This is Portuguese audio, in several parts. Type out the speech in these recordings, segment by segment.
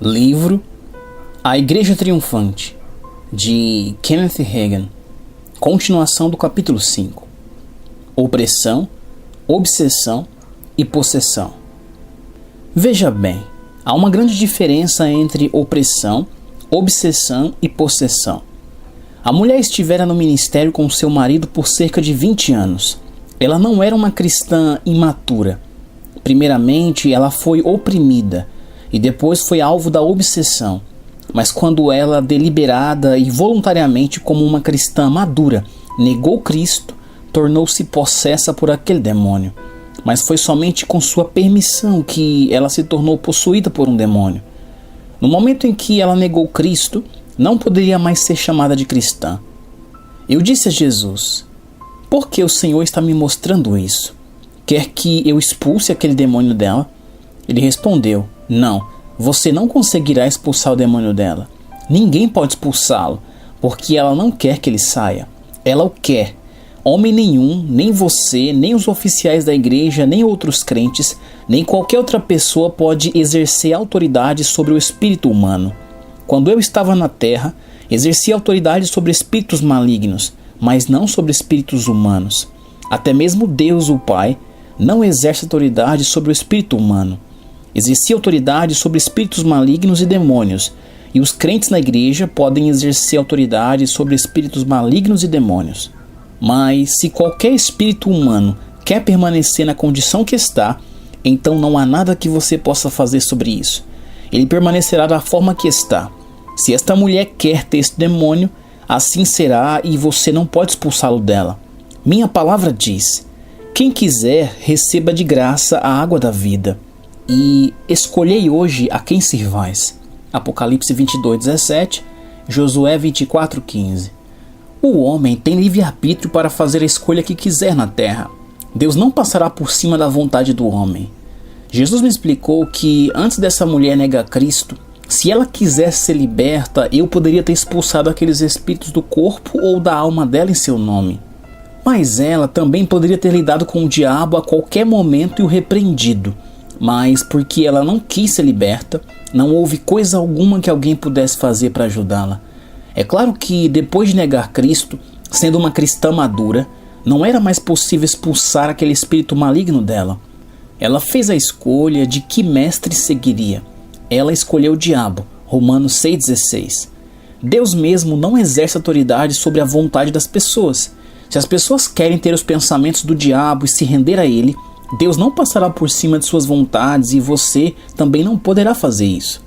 Livro A Igreja Triunfante, de Kenneth Hagin. Continuação do capítulo 5. Opressão, obsessão e possessão. Veja bem, há uma grande diferença entre opressão, obsessão e possessão. A mulher estivera no ministério com seu marido por cerca de 20 anos. Ela não era uma cristã imatura. Primeiramente, ela foi oprimida e depois foi alvo da obsessão. Mas quando ela, deliberada e voluntariamente como uma cristã madura, negou Cristo, tornou-se possessa por aquele demônio. Mas foi somente com sua permissão que ela se tornou possuída por um demônio. No momento em que ela negou Cristo, não poderia mais ser chamada de cristã. Eu disse a Jesus: por que o Senhor está me mostrando isso? Quer que eu expulse aquele demônio dela? Ele respondeu: não, você não conseguirá expulsar o demônio dela. Ninguém pode expulsá-lo, porque ela não quer que ele saia. Ela o quer. Homem nenhum, nem você, nem os oficiais da igreja, nem outros crentes, nem qualquer outra pessoa pode exercer autoridade sobre o espírito humano. Quando eu estava na terra, exerci autoridade sobre espíritos malignos, mas não sobre espíritos humanos. Até mesmo Deus, o Pai, não exerce autoridade sobre o espírito humano. Exercia autoridade sobre espíritos malignos e demônios, e os crentes na igreja podem exercer autoridade sobre espíritos malignos e demônios. Mas se qualquer espírito humano quer permanecer na condição que está, então não há nada que você possa fazer sobre isso. Ele permanecerá da forma que está. Se esta mulher quer ter este demônio, assim será e você não pode expulsá-lo dela. Minha palavra diz: quem quiser, receba de graça a água da vida. E escolhei hoje a quem sirvais. Apocalipse 22:17, Josué 24:15. O homem tem livre-arbítrio para fazer a escolha que quiser na terra. Deus não passará por cima da vontade do homem. Jesus me explicou que antes dessa mulher negar Cristo, se ela quisesse ser liberta, eu poderia ter expulsado aqueles espíritos do corpo ou da alma dela em seu nome. Mas ela também poderia ter lidado com o diabo a qualquer momento e o repreendido. Mas porque ela não quis ser liberta, não houve coisa alguma que alguém pudesse fazer para ajudá-la. É claro que depois de negar Cristo, sendo uma cristã madura, não era mais possível expulsar aquele espírito maligno dela. Ela fez a escolha de que mestre seguiria. Ela escolheu o diabo, Romanos 6,16. Deus mesmo não exerce autoridade sobre a vontade das pessoas. Se as pessoas querem ter os pensamentos do diabo e se render a ele, Deus não passará por cima de suas vontades e você também não poderá fazer isso.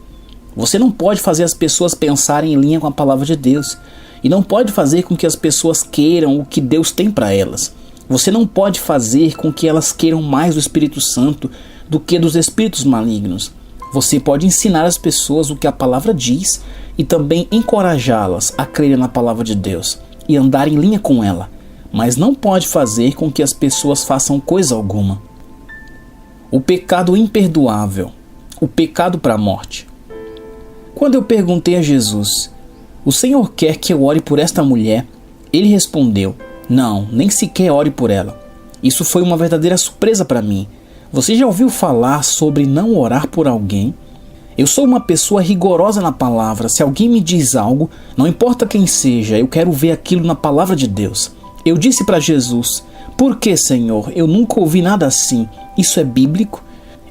Você não pode fazer as pessoas pensarem em linha com a palavra de Deus e não pode fazer com que as pessoas queiram o que Deus tem para elas. Você não pode fazer com que elas queiram mais do Espírito Santo do que dos espíritos malignos. Você pode ensinar às pessoas o que a palavra diz e também encorajá-las a crerem na palavra de Deus e andar em linha com ela, mas não pode fazer com que as pessoas façam coisa alguma. O pecado imperdoável, o pecado para a morte. Quando eu perguntei a Jesus: o Senhor quer que eu ore por esta mulher? Ele respondeu: não, nem sequer ore por ela. Isso foi uma verdadeira surpresa para mim. Você já ouviu falar sobre não orar por alguém? Eu sou uma pessoa rigorosa na palavra. Se alguém me diz algo, não importa quem seja, eu quero ver aquilo na palavra de Deus. Eu disse para Jesus: por que, Senhor? Eu nunca ouvi nada assim. Isso é bíblico?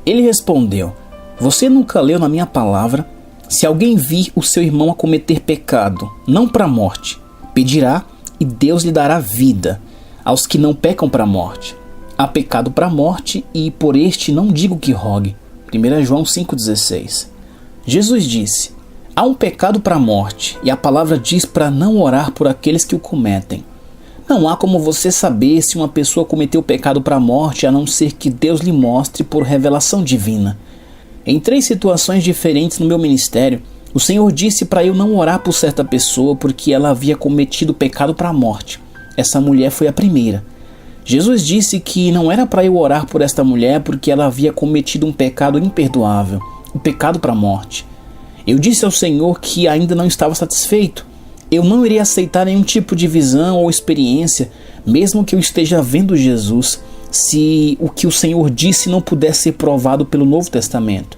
Ele respondeu: você nunca leu na minha palavra? Se alguém vir o seu irmão a cometer pecado, não para a morte, pedirá e Deus lhe dará vida aos que não pecam para a morte. Há pecado para a morte e por este não digo que rogue. 1 João 5,16. Jesus disse: há um pecado para a morte e a palavra diz para não orar por aqueles que o cometem. Não há como você saber se uma pessoa cometeu pecado para a morte a não ser que Deus lhe mostre por revelação divina. Em 3 situações diferentes no meu ministério, o Senhor disse para eu não orar por certa pessoa porque ela havia cometido pecado para a morte. Essa mulher foi a primeira. Jesus disse que não era para eu orar por esta mulher porque ela havia cometido um pecado imperdoável, um pecado para a morte. Eu disse ao Senhor que ainda não estava satisfeito. Eu não iria aceitar nenhum tipo de visão ou experiência, mesmo que eu esteja vendo Jesus, se o que o Senhor disse não pudesse ser provado pelo Novo Testamento.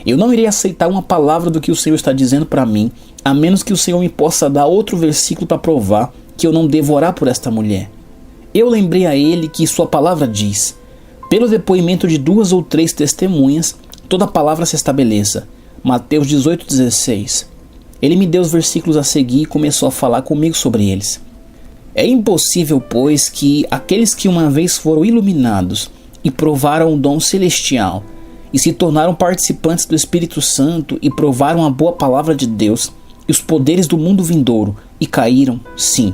Eu não irei aceitar uma palavra do que o Senhor está dizendo para mim, a menos que o Senhor me possa dar outro versículo para provar que eu não devo orar por esta mulher. Eu lembrei a ele que sua palavra diz: pelo depoimento de 2 ou 3 testemunhas, toda palavra se estabeleça. Mateus 18,16. Ele me deu os versículos a seguir e começou a falar comigo sobre eles. É impossível, pois, que aqueles que uma vez foram iluminados e provaram o dom celestial e se tornaram participantes do Espírito Santo e provaram a boa palavra de Deus e os poderes do mundo vindouro e caíram, sim,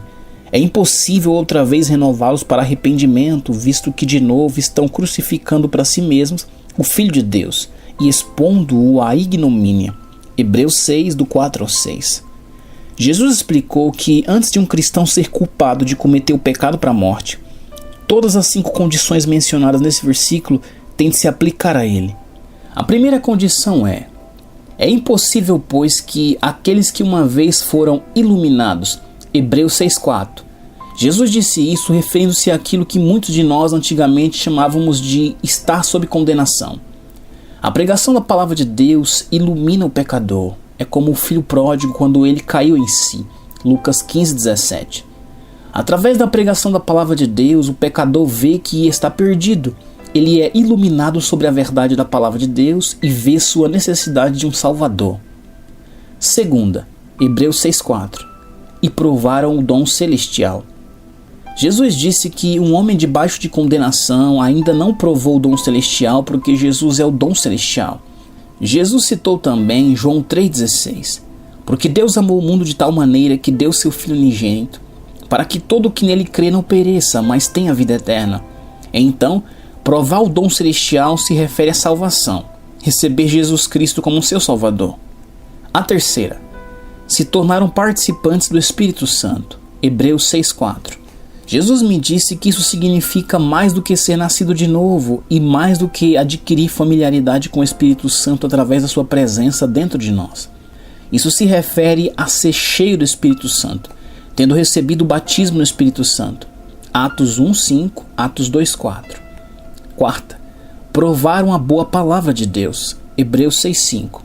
é impossível outra vez renová-los para arrependimento, visto que de novo estão crucificando para si mesmos o Filho de Deus e expondo-o à ignomínia. Hebreus 6, do 4 ao 6. Jesus explicou que antes de um cristão ser culpado de cometer o pecado para a morte, todas as 5 condições mencionadas nesse versículo têm de se aplicar a ele. A primeira condição é impossível, pois, que aqueles que uma vez foram iluminados, Hebreus 6,4. Jesus disse isso referindo-se àquilo que muitos de nós antigamente chamávamos de estar sob condenação. A pregação da palavra de Deus ilumina o pecador. É como o filho pródigo quando ele caiu em si. Lucas 15:17. Através da pregação da palavra de Deus, o pecador vê que está perdido. Ele é iluminado sobre a verdade da palavra de Deus e vê sua necessidade de um Salvador. Segunda, Hebreus 6,4. E provaram o dom celestial. Jesus disse que um homem debaixo de condenação ainda não provou o dom celestial porque Jesus é o dom celestial. Jesus citou também João 3,16. Porque Deus amou o mundo de tal maneira que deu seu Filho unigênito, para que todo o que nele crê não pereça, mas tenha vida eterna. Então, provar o dom celestial se refere à salvação, receber Jesus Cristo como seu Salvador. A terceira, se tornaram participantes do Espírito Santo. Hebreus 6,4. Jesus me disse que isso significa mais do que ser nascido de novo e mais do que adquirir familiaridade com o Espírito Santo através da sua presença dentro de nós. Isso se refere a ser cheio do Espírito Santo, tendo recebido o batismo no Espírito Santo. Atos 1,5, Atos 2,4. Quarta, provaram a boa palavra de Deus. Hebreus 6,5.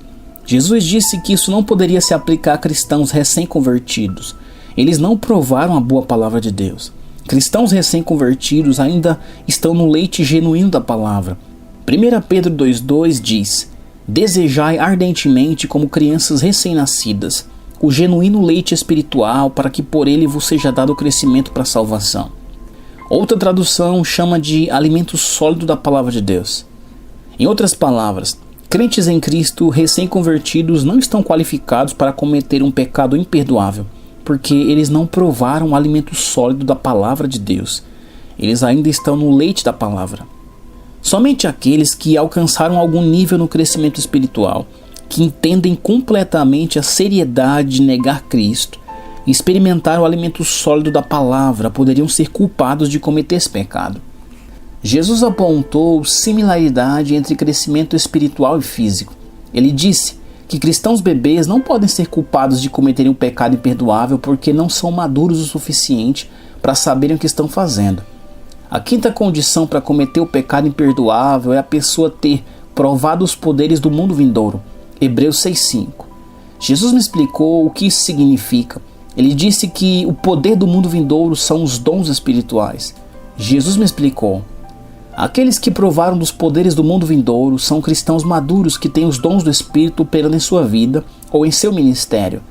Jesus disse que isso não poderia se aplicar a cristãos recém-convertidos. Eles não provaram a boa palavra de Deus. Cristãos recém-convertidos ainda estão no leite genuíno da palavra. 1 Pedro 2,2 diz: desejai ardentemente como crianças recém-nascidas o genuíno leite espiritual, para que por ele vos seja dado o crescimento para a salvação. Outra tradução chama de alimento sólido da palavra de Deus. Em outras palavras, crentes em Cristo recém-convertidos não estão qualificados para cometer um pecado imperdoável, porque eles não provaram o alimento sólido da palavra de Deus. Eles ainda estão no leite da palavra. Somente aqueles que alcançaram algum nível no crescimento espiritual, que entendem completamente a seriedade de negar Cristo e experimentar o alimento sólido da palavra, poderiam ser culpados de cometer esse pecado. Jesus apontou similaridade entre crescimento espiritual e físico. Ele disse que cristãos bebês não podem ser culpados de cometerem um pecado imperdoável porque não são maduros o suficiente para saberem o que estão fazendo. A quinta condição para cometer o pecado imperdoável é a pessoa ter provado os poderes do mundo vindouro. Hebreus 6,5. Jesus me explicou o que isso significa. Ele disse que o poder do mundo vindouro são os dons espirituais. Jesus me explicou: aqueles que provaram dos poderes do mundo vindouro são cristãos maduros que têm os dons do Espírito operando em sua vida ou em seu ministério.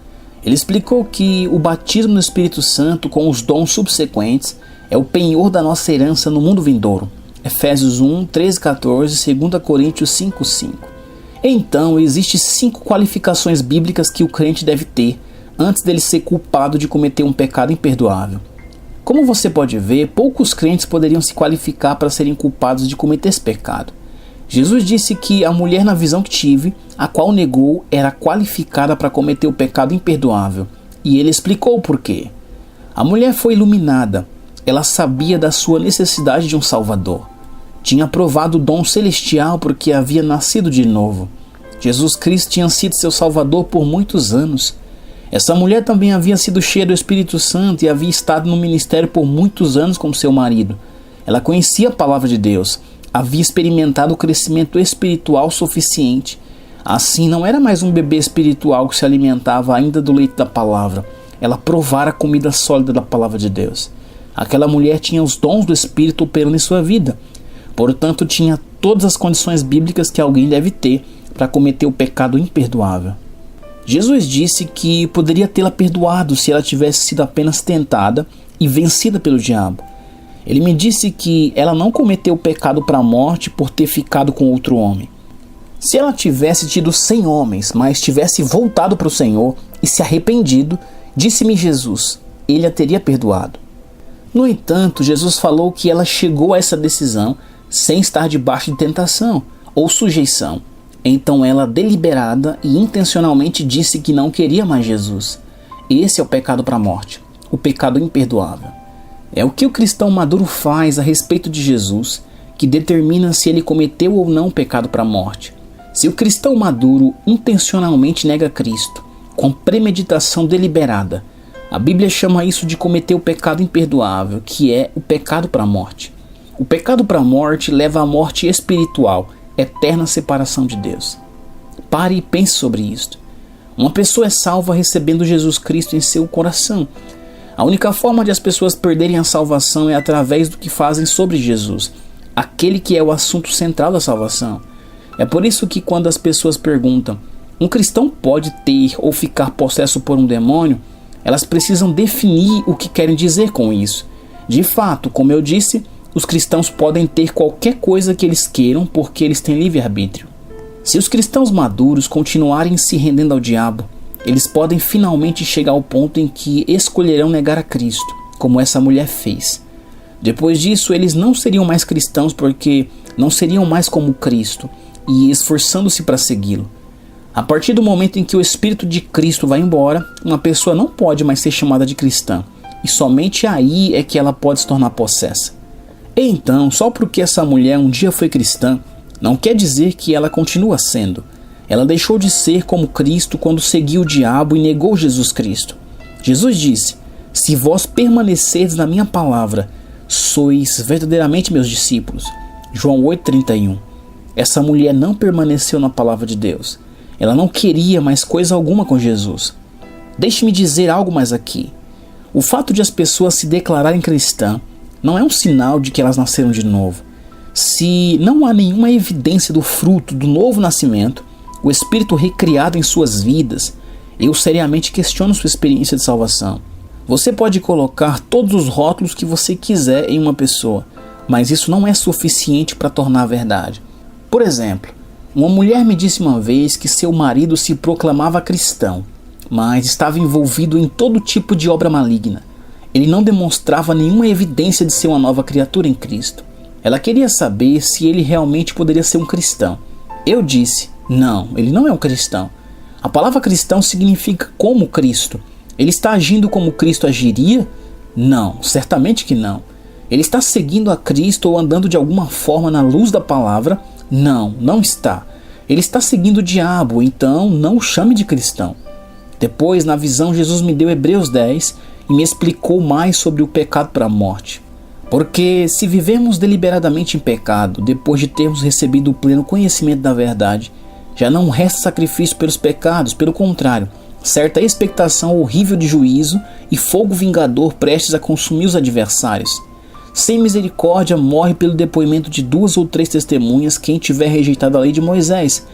Ele explicou que o batismo no Espírito Santo com os dons subsequentes é o penhor da nossa herança no mundo vindouro. Efésios 1, 13, 14, 2 Coríntios 5, 5. Então, existem 5 qualificações bíblicas que o crente deve ter antes dele ser culpado de cometer um pecado imperdoável. Como você pode ver, poucos crentes poderiam se qualificar para serem culpados de cometer esse pecado. Jesus disse que a mulher, na visão que tive, a qual negou, era qualificada para cometer o pecado imperdoável. E ele explicou o porquê. A mulher foi iluminada. Ela sabia da sua necessidade de um Salvador. Tinha provado o dom celestial porque havia nascido de novo. Jesus Cristo tinha sido seu Salvador por muitos anos. Essa mulher também havia sido cheia do Espírito Santo e havia estado no ministério por muitos anos com seu marido. Ela conhecia a palavra de Deus, havia experimentado o crescimento espiritual suficiente, Assim, não era mais um bebê espiritual que se alimentava ainda do leite da palavra. Ela provara a comida sólida da palavra de Deus. Aquela mulher tinha os dons do Espírito operando em sua vida. Portanto, tinha todas as condições bíblicas que alguém deve ter para cometer o pecado imperdoável. Jesus disse que poderia tê-la perdoado se ela tivesse sido apenas tentada e vencida pelo diabo. Ele me disse que ela não cometeu o pecado para a morte por ter ficado com outro homem. Se ela tivesse tido 100 homens, mas tivesse voltado para o Senhor e se arrependido, disse-me Jesus, ele a teria perdoado. No entanto, Jesus falou que ela chegou a essa decisão sem estar debaixo de tentação ou sujeição. Então ela deliberada e intencionalmente disse que não queria mais Jesus. Esse é o pecado para a morte, o pecado imperdoável. É o que o cristão maduro faz a respeito de Jesus que determina se ele cometeu ou não o pecado para a morte. Se o cristão maduro intencionalmente nega Cristo, com premeditação deliberada, a Bíblia chama isso de cometer o pecado imperdoável, que é o pecado para a morte. O pecado para a morte leva à morte espiritual, eterna separação de Deus. Pare e pense sobre isto. Uma pessoa é salva recebendo Jesus Cristo em seu coração. A única forma de as pessoas perderem a salvação é através do que fazem sobre Jesus, aquele que é o assunto central da salvação. É por isso que quando as pessoas perguntam, um cristão pode ter ou ficar possesso por um demônio? Elas precisam definir o que querem dizer com isso. De fato, como eu disse, os cristãos podem ter qualquer coisa que eles queiram porque eles têm livre-arbítrio. Se os cristãos maduros continuarem se rendendo ao diabo, eles podem finalmente chegar ao ponto em que escolherão negar a Cristo, como essa mulher fez. Depois disso, eles não seriam mais cristãos porque não seriam mais como Cristo e esforçando-se para segui-lo. A partir do momento em que o Espírito de Cristo vai embora, uma pessoa não pode mais ser chamada de cristã, e somente aí é que ela pode se tornar possessa. Então, só porque essa mulher um dia foi cristã, não quer dizer que ela continua sendo. Ela deixou de ser como Cristo quando seguiu o diabo e negou Jesus Cristo. Jesus disse, se vós permanecerdes na minha palavra, sois verdadeiramente meus discípulos. João 8,31. Essa mulher não permaneceu na palavra de Deus. Ela não queria mais coisa alguma com Jesus. Deixe-me dizer algo mais aqui. O fato de as pessoas se declararem cristã não é um sinal de que elas nasceram de novo. Se não há nenhuma evidência do fruto do novo nascimento, o Espírito recriado em suas vidas, eu seriamente questiono sua experiência de salvação. Você pode colocar todos os rótulos que você quiser em uma pessoa, mas isso não é suficiente para tornar verdade. Por exemplo, uma mulher me disse uma vez que seu marido se proclamava cristão, mas estava envolvido em todo tipo de obra maligna. Ele não demonstrava nenhuma evidência de ser uma nova criatura em Cristo. Ela queria saber se ele realmente poderia ser um cristão. Eu disse, não, ele não é um cristão. A palavra cristão significa como Cristo. Ele está agindo como Cristo agiria? Não, certamente que não. Ele está seguindo a Cristo ou andando de alguma forma na luz da palavra? Não, não está. Ele está seguindo o diabo, então não o chame de cristão. Depois, na visão, Jesus me deu Hebreus 10 e me explicou mais sobre o pecado para a morte. Porque se vivemos deliberadamente em pecado, depois de termos recebido o pleno conhecimento da verdade, já não resta sacrifício pelos pecados, pelo contrário, certa expectação horrível de juízo e fogo vingador prestes a consumir os adversários. Sem misericórdia morre pelo depoimento de 2 ou 3 testemunhas quem tiver rejeitado a lei de Moisés.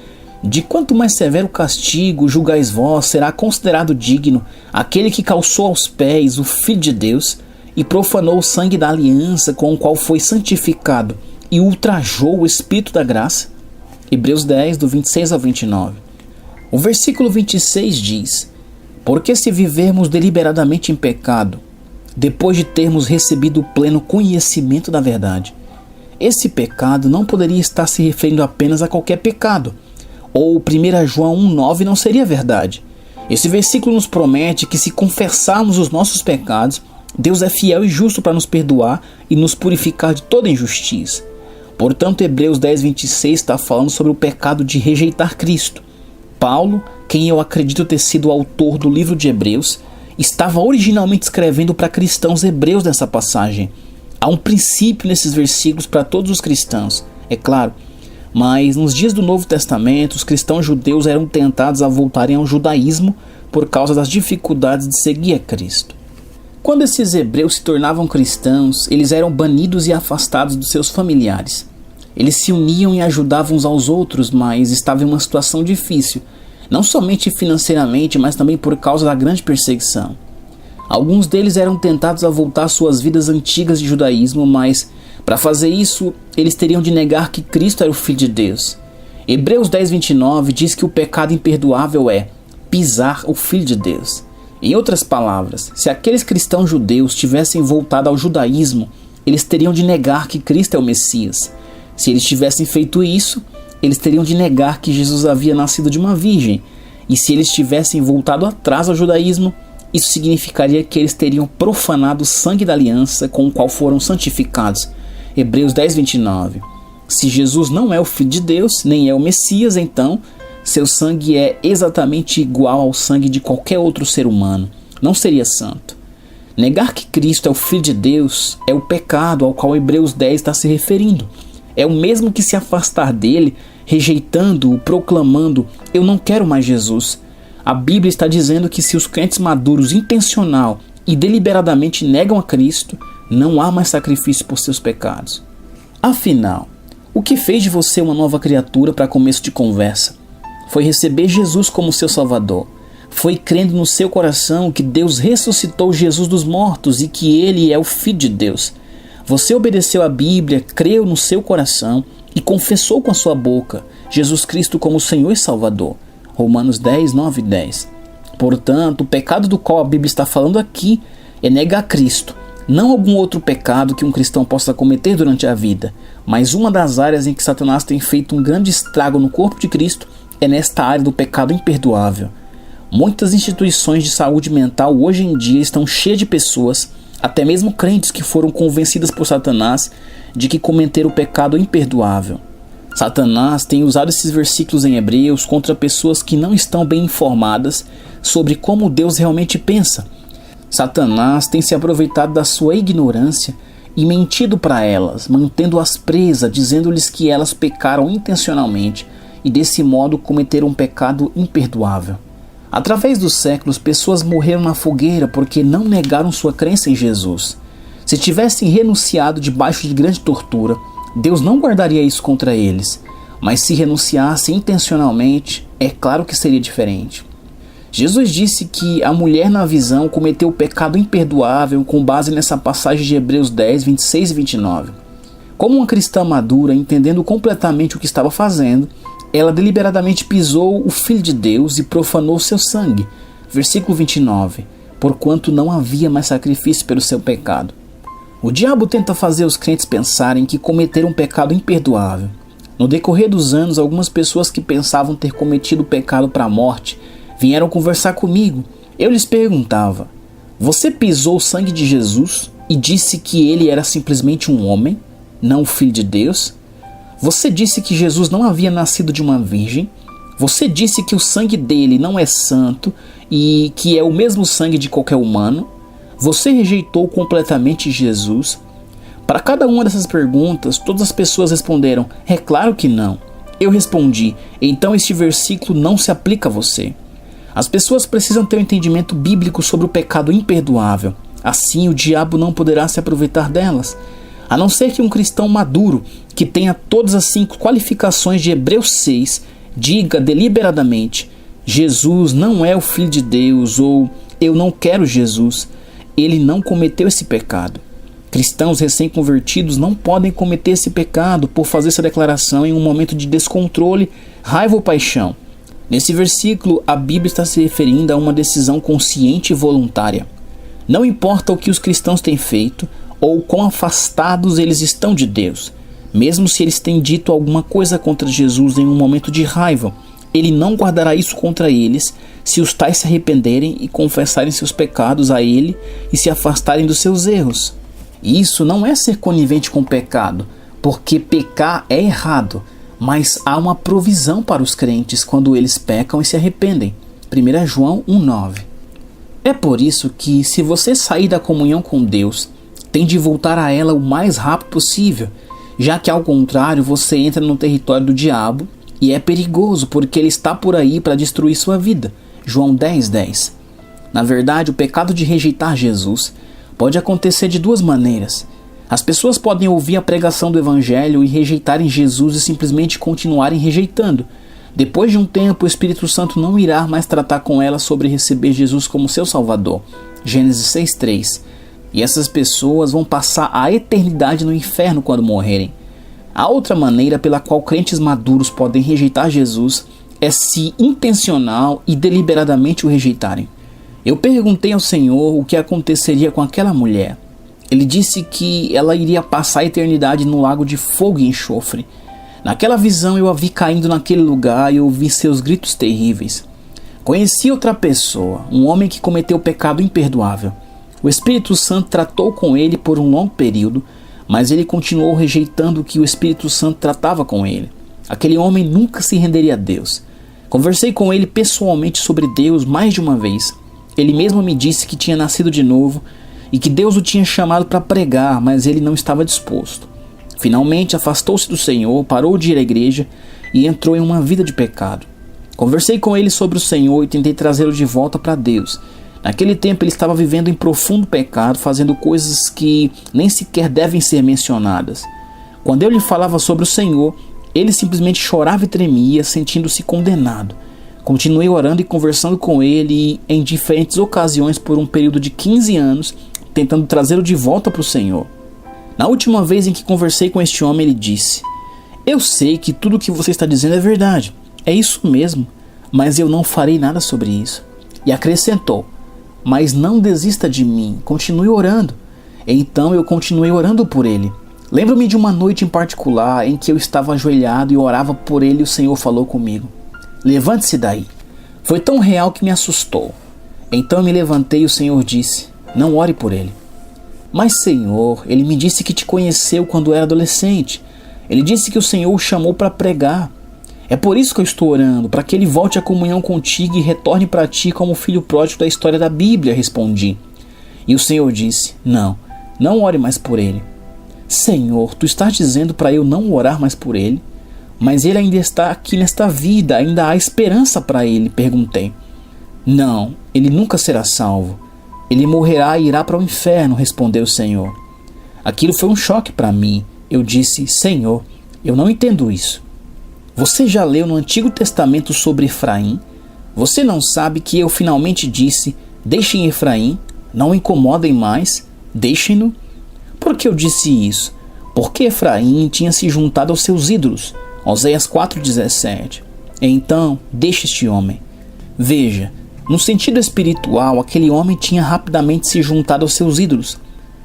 De quanto mais severo castigo julgais vós, será considerado digno aquele que calçou aos pés o Filho de Deus e profanou o sangue da aliança com o qual foi santificado e ultrajou o Espírito da graça. Hebreus 10, do 26 ao 29. O versículo 26 diz, porque se vivermos deliberadamente em pecado, depois de termos recebido o pleno conhecimento da verdade, esse pecado não poderia estar se referindo apenas a qualquer pecado, ou 1 João 1,9 não seria verdade. Esse versículo nos promete que se confessarmos os nossos pecados, Deus é fiel e justo para nos perdoar e nos purificar de toda injustiça. Portanto, Hebreus 10, 26 está falando sobre o pecado de rejeitar Cristo. Paulo, quem eu acredito ter sido o autor do livro de Hebreus, estava originalmente escrevendo para cristãos hebreus nessa passagem. Há um princípio nesses versículos para todos os cristãos, é claro, Mas nos dias do Novo Testamento, os cristãos judeus eram tentados a voltarem ao judaísmo por causa das dificuldades de seguir a Cristo. Quando esses hebreus se tornavam cristãos, eles eram banidos e afastados dos seus familiares. Eles se uniam e ajudavam uns aos outros, mas estavam em uma situação difícil, não somente financeiramente, mas também por causa da grande perseguição. Alguns deles eram tentados a voltar às suas vidas antigas de judaísmo, mas para fazer isso, eles teriam de negar que Cristo era o Filho de Deus. Hebreus 10:29 diz que o pecado imperdoável é pisar o Filho de Deus. Em outras palavras, se aqueles cristãos judeus tivessem voltado ao judaísmo, eles teriam de negar que Cristo é o Messias. Se eles tivessem feito isso, eles teriam de negar que Jesus havia nascido de uma virgem. E se eles tivessem voltado atrás ao judaísmo, isso significaria que eles teriam profanado o sangue da aliança com o qual foram santificados. Hebreus 10:29. Se Jesus não é o Filho de Deus, nem é o Messias, então seu sangue é exatamente igual ao sangue de qualquer outro ser humano. Não seria santo. Negar que Cristo é o Filho de Deus é o pecado ao qual Hebreus 10 está se referindo. É o mesmo que se afastar dele, rejeitando-o, proclamando: eu não quero mais Jesus. A Bíblia está dizendo que se os crentes maduros intencional e deliberadamente negam a Cristo, não há mais sacrifício por seus pecados. Afinal, o que fez de você uma nova criatura para começo de conversa? Foi receber Jesus como seu Salvador. Foi crendo no seu coração que Deus ressuscitou Jesus dos mortos e que Ele é o Filho de Deus. Você obedeceu a Bíblia, creu no seu coração e confessou com a sua boca Jesus Cristo como Senhor e Salvador. Romanos 10:9 e 10. Portanto, o pecado do qual a Bíblia está falando aqui é negar Cristo. Não algum outro pecado que um cristão possa cometer durante a vida, mas uma das áreas em que Satanás tem feito um grande estrago no corpo de Cristo é nesta área do pecado imperdoável. Muitas instituições de saúde mental hoje em dia estão cheias de pessoas, até mesmo crentes, que foram convencidas por Satanás de que cometeram o pecado imperdoável. Satanás tem usado esses versículos em Hebreus contra pessoas que não estão bem informadas sobre como Deus realmente pensa. Satanás tem se aproveitado da sua ignorância e mentido para elas, mantendo-as presas, dizendo-lhes que elas pecaram intencionalmente e desse modo cometeram um pecado imperdoável. Através dos séculos, pessoas morreram na fogueira porque não negaram sua crença em Jesus. Se tivessem renunciado debaixo de grande tortura, Deus não guardaria isso contra eles, mas se renunciassem intencionalmente, é claro que seria diferente. Jesus disse que a mulher na visão cometeu o pecado imperdoável com base nessa passagem de Hebreus 10, 26 e 29. Como uma cristã madura, entendendo completamente o que estava fazendo, ela deliberadamente pisou o Filho de Deus e profanou seu sangue. Versículo 29. Porquanto não havia mais sacrifício pelo seu pecado. O diabo tenta fazer os crentes pensarem que cometeram um pecado imperdoável. No decorrer dos anos, algumas pessoas que pensavam ter cometido o pecado para a morte vieram conversar comigo. Eu lhes perguntava: você pisou o sangue de Jesus e disse que ele era simplesmente um homem, não o Filho de Deus? Você disse que Jesus não havia nascido de uma virgem? Você disse que o sangue dele não é santo e que é o mesmo sangue de qualquer humano? Você rejeitou completamente Jesus? Para cada uma dessas perguntas, todas as pessoas responderam: é claro que não. Eu respondi: então este versículo não se aplica a você. As pessoas precisam ter um entendimento bíblico sobre o pecado imperdoável. Assim, o diabo não poderá se aproveitar delas. A não ser que um cristão maduro, que tenha todas as 5 qualificações de Hebreus 6, diga deliberadamente: Jesus não é o Filho de Deus, ou eu não quero Jesus. Ele não cometeu esse pecado. Cristãos recém-convertidos não podem cometer esse pecado por fazer essa declaração em um momento de descontrole, raiva ou paixão. Nesse versículo, a Bíblia está se referindo a uma decisão consciente e voluntária. Não importa o que os cristãos têm feito ou quão afastados eles estão de Deus, mesmo se eles têm dito alguma coisa contra Jesus em um momento de raiva, Ele não guardará isso contra eles se os tais se arrependerem e confessarem seus pecados a Ele e se afastarem dos seus erros. Isso não é ser conivente com o pecado, porque pecar é errado, mas há uma provisão para os crentes quando eles pecam e se arrependem. 1 João 1,9. É por isso que, se você sair da comunhão com Deus, tem de voltar a ela o mais rápido possível. já que ao contrário você entra no território do diabo e é perigoso porque ele está por aí para destruir sua vida. João 10:10. Na verdade, o pecado de rejeitar Jesus pode acontecer de duas maneiras. As pessoas podem ouvir a pregação do Evangelho e rejeitarem Jesus e simplesmente continuarem rejeitando. Depois de um tempo, o Espírito Santo não irá mais tratar com elas sobre receber Jesus como seu Salvador. Gênesis 6:3. E essas pessoas vão passar a eternidade no inferno quando morrerem. A outra maneira pela qual crentes maduros podem rejeitar Jesus é se intencional e deliberadamente o rejeitarem. Eu perguntei ao Senhor o que aconteceria com aquela mulher. Ele disse que ela iria passar a eternidade no lago de fogo e enxofre. Naquela visão eu a vi caindo naquele lugar e ouvi seus gritos terríveis. Conheci outra pessoa, um homem que cometeu pecado imperdoável. O Espírito Santo tratou com ele por um longo período, mas ele continuou rejeitando o que o Espírito Santo tratava com ele. Aquele homem nunca se renderia a Deus. Conversei com ele pessoalmente sobre Deus mais de uma vez. Ele mesmo me disse que tinha nascido de novo e que Deus o tinha chamado para pregar, mas ele não estava disposto. Finalmente afastou-se do Senhor, parou de ir à igreja e entrou em uma vida de pecado. Conversei com ele sobre o Senhor e tentei trazê-lo de volta para Deus. Naquele tempo ele estava vivendo em profundo pecado, fazendo coisas que nem sequer devem ser mencionadas. Quando eu lhe falava sobre o Senhor, ele simplesmente chorava e tremia, sentindo-se condenado. Continuei orando e conversando com ele em diferentes ocasiões por um período de 15 anos, tentando trazê-lo de volta para o Senhor. Na última vez em que conversei com este homem, ele disse: "Eu sei que tudo o que você está dizendo é verdade, é isso mesmo, mas eu não farei nada sobre isso." E acrescentou: "Mas não desista de mim, continue orando." Então eu continuei orando por ele. Lembro-me de uma noite em particular em que eu estava ajoelhado e orava por ele e o Senhor falou comigo: "Levante-se daí." Foi tão real que me assustou. Então eu me levantei e o Senhor disse: "Não ore por ele." "Mas Senhor, ele me disse que te conheceu quando era adolescente. Ele disse que o Senhor o chamou para pregar. É por isso que eu estou orando, para que ele volte à comunhão contigo e retorne para ti como o filho pródigo da história da Bíblia", respondi. E o Senhor disse: Não ore mais por ele." "Senhor, tu estás dizendo para eu não orar mais por ele? Mas ele ainda está aqui nesta vida, ainda há esperança para ele", perguntei. "Não, ele nunca será salvo. Ele morrerá e irá para o inferno", respondeu o Senhor. Aquilo foi um choque para mim. Eu disse: "Senhor, eu não entendo isso. Você já leu no Antigo Testamento sobre Efraim? Você não sabe que eu finalmente disse: deixem Efraim, não o incomodem mais, deixem-no?" Por que eu disse isso? Porque Efraim tinha se juntado aos seus ídolos. Oséias 4:17. Então, deixe este homem. Veja, no sentido espiritual, aquele homem tinha rapidamente se juntado aos seus ídolos.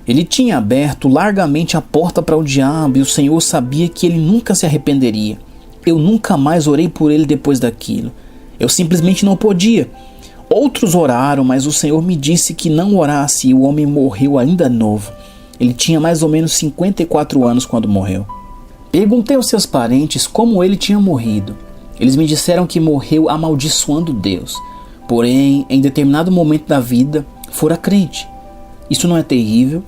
Ele tinha aberto largamente a porta para o diabo e o Senhor sabia que ele nunca se arrependeria. Eu nunca mais orei por ele depois daquilo. Eu simplesmente não podia. Outros oraram, mas o Senhor me disse que não orasse e o homem morreu ainda novo. Ele tinha mais ou menos 54 anos quando morreu. Perguntei aos seus parentes como ele tinha morrido. Eles me disseram que morreu amaldiçoando Deus. Porém, em determinado momento da vida, fora crente. Isso não é terrível?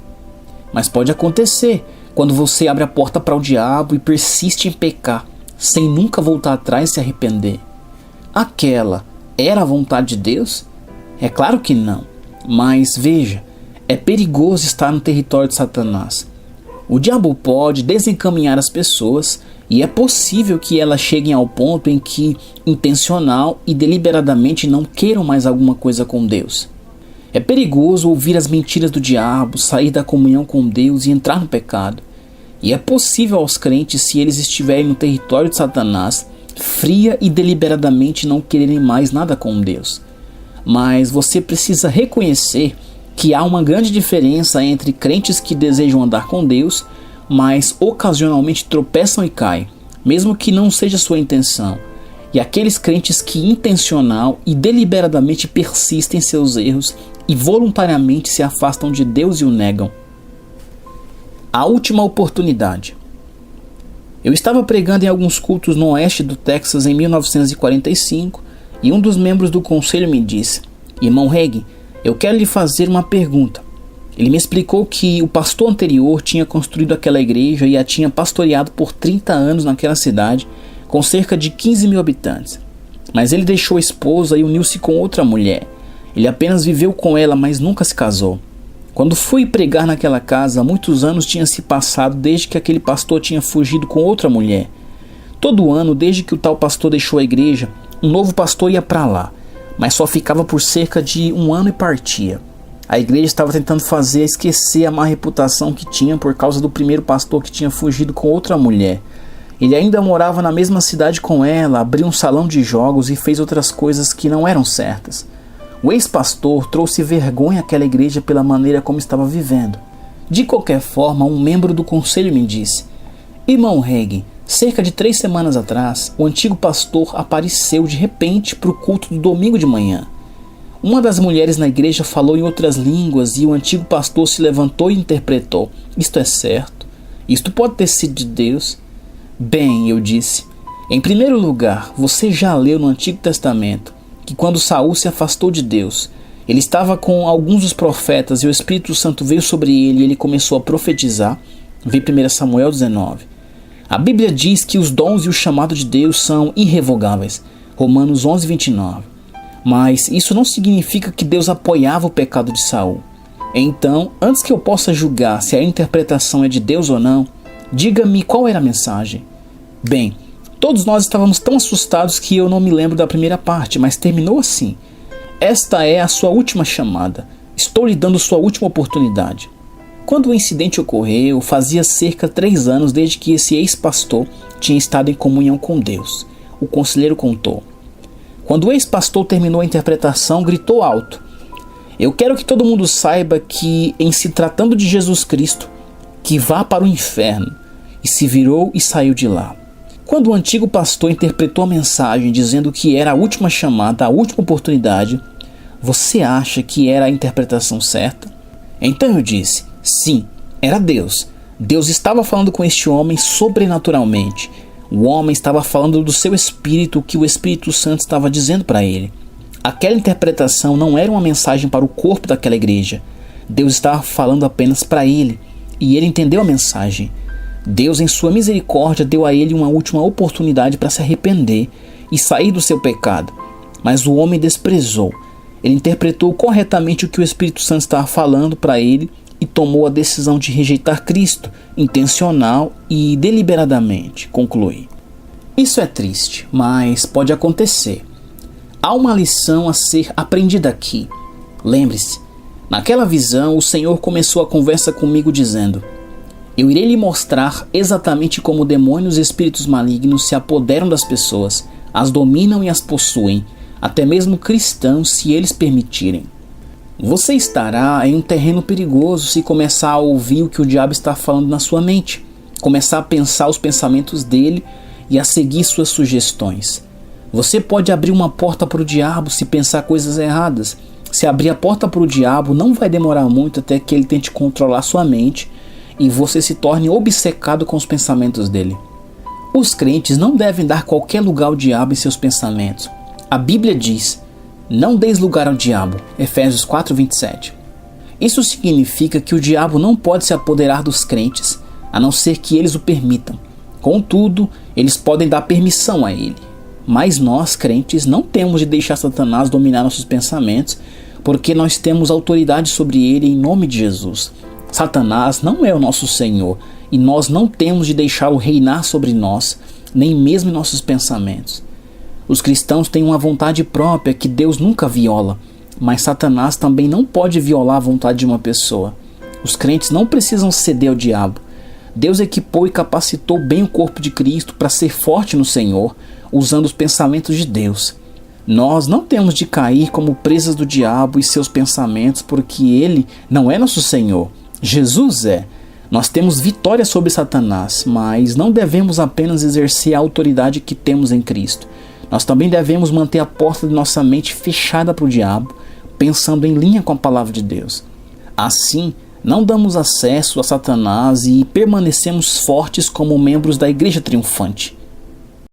Mas pode acontecer quando você abre a porta para o diabo e persiste em pecar, sem nunca voltar atrás e se arrepender. Aquela era a vontade de Deus? É claro que não. Mas veja, é perigoso estar no território de Satanás. O diabo pode desencaminhar as pessoas e é possível que elas cheguem ao ponto em que, intencional e deliberadamente, não queiram mais alguma coisa com Deus. É perigoso ouvir as mentiras do diabo, sair da comunhão com Deus e entrar no pecado. E é possível aos crentes, se eles estiverem no território de Satanás, fria e deliberadamente não quererem mais nada com Deus. Mas você precisa reconhecer que há uma grande diferença entre crentes que desejam andar com Deus, mas ocasionalmente tropeçam e caem, mesmo que não seja sua intenção, e aqueles crentes que intencional e deliberadamente persistem em seus erros e voluntariamente se afastam de Deus e o negam. A última oportunidade. Eu estava pregando em alguns cultos no oeste do Texas em 1945 e um dos membros do conselho me disse: "Irmão Hagin, eu quero lhe fazer uma pergunta. Ele me explicou que o pastor anterior tinha construído aquela igreja e a tinha pastoreado por 30 anos naquela cidade, com cerca de 15 mil habitantes. Mas ele deixou a esposa e uniu-se com outra mulher. Ele apenas viveu com ela, mas nunca se casou. Quando fui pregar naquela casa, muitos anos tinham se passado desde que aquele pastor tinha fugido com outra mulher. Todo ano, desde que o tal pastor deixou a igreja, um novo pastor ia para lá, mas só ficava por cerca de um ano e partia. A igreja estava tentando fazer esquecer a má reputação que tinha por causa do primeiro pastor que tinha fugido com outra mulher. Ele ainda morava na mesma cidade com ela, abriu um salão de jogos e fez outras coisas que não eram certas. O ex-pastor trouxe vergonha àquela igreja pela maneira como estava vivendo. De qualquer forma, um membro do conselho me disse: Irmão Hagin, cerca de 3 semanas atrás, o antigo pastor apareceu de repente para o culto do domingo de manhã. Uma das mulheres na igreja falou em outras línguas e o antigo pastor se levantou e interpretou: Isto é certo? Isto pode ter sido de Deus? Bem, eu disse, em primeiro lugar, você já leu no Antigo Testamento que quando Saul se afastou de Deus, ele estava com alguns dos profetas e o Espírito Santo veio sobre ele e ele começou a profetizar. Vê 1 Samuel 19. A Bíblia diz que os dons e o chamado de Deus são irrevogáveis. Romanos 11, 29. Mas isso não significa que Deus apoiava o pecado de Saul. Então, antes que eu possa julgar se a interpretação é de Deus ou não, diga-me qual era a mensagem. Bem, todos nós estávamos tão assustados que eu não me lembro da primeira parte, mas terminou assim: Esta é a sua última chamada. Estou lhe dando sua última oportunidade. Quando o incidente ocorreu, fazia cerca de 3 anos desde que esse ex-pastor tinha estado em comunhão com Deus. O conselheiro contou. Quando o ex-pastor terminou a interpretação, gritou alto: Eu quero que todo mundo saiba que, em se tratando de Jesus Cristo, que vá para o inferno. E se virou e saiu de lá. Quando o antigo pastor interpretou a mensagem dizendo que era a última chamada, a última oportunidade, você acha que era a interpretação certa? Então eu disse: sim, era Deus. Deus estava falando com este homem sobrenaturalmente. O homem estava falando do seu espírito, o que o Espírito Santo estava dizendo para ele. Aquela interpretação não era uma mensagem para o corpo daquela igreja. Deus estava falando apenas para ele, e ele entendeu a mensagem. Deus, em sua misericórdia, deu a ele uma última oportunidade para se arrepender e sair do seu pecado. Mas o homem desprezou. Ele interpretou corretamente o que o Espírito Santo estava falando para ele e tomou a decisão de rejeitar Cristo, intencional e deliberadamente, conclui. Isso é triste, mas pode acontecer. Há uma lição a ser aprendida aqui. Lembre-se, naquela visão o Senhor começou a conversa comigo dizendo: Eu irei lhe mostrar exatamente como demônios e espíritos malignos se apoderam das pessoas, as dominam e as possuem, até mesmo cristãos, se eles permitirem. Você estará em um terreno perigoso se começar a ouvir o que o diabo está falando na sua mente, começar a pensar os pensamentos dele e a seguir suas sugestões. Você pode abrir uma porta para o diabo se pensar coisas erradas. Se abrir a porta para o diabo, não vai demorar muito até que ele tente controlar sua mente e você se torne obcecado com os pensamentos dele. Os crentes não devem dar qualquer lugar ao diabo em seus pensamentos. A Bíblia diz: não deis lugar ao diabo, Efésios 4:27. Isso significa que o diabo não pode se apoderar dos crentes, a não ser que eles o permitam. Contudo, eles podem dar permissão a ele. Mas nós, crentes, não temos de deixar Satanás dominar nossos pensamentos, porque nós temos autoridade sobre ele em nome de Jesus. Satanás não é o nosso Senhor, e nós não temos de deixá-lo reinar sobre nós, nem mesmo em nossos pensamentos. Os cristãos têm uma vontade própria que Deus nunca viola, mas Satanás também não pode violar a vontade de uma pessoa. Os crentes não precisam ceder ao diabo. Deus equipou e capacitou bem o corpo de Cristo para ser forte no Senhor, usando os pensamentos de Deus. Nós não temos de cair como presas do diabo e seus pensamentos, porque ele não é nosso Senhor. Jesus é. Nós temos vitória sobre Satanás, mas não devemos apenas exercer a autoridade que temos em Cristo. Nós também devemos manter a porta de nossa mente fechada para o diabo, pensando em linha com a palavra de Deus. Assim, não damos acesso a Satanás e permanecemos fortes como membros da Igreja Triunfante.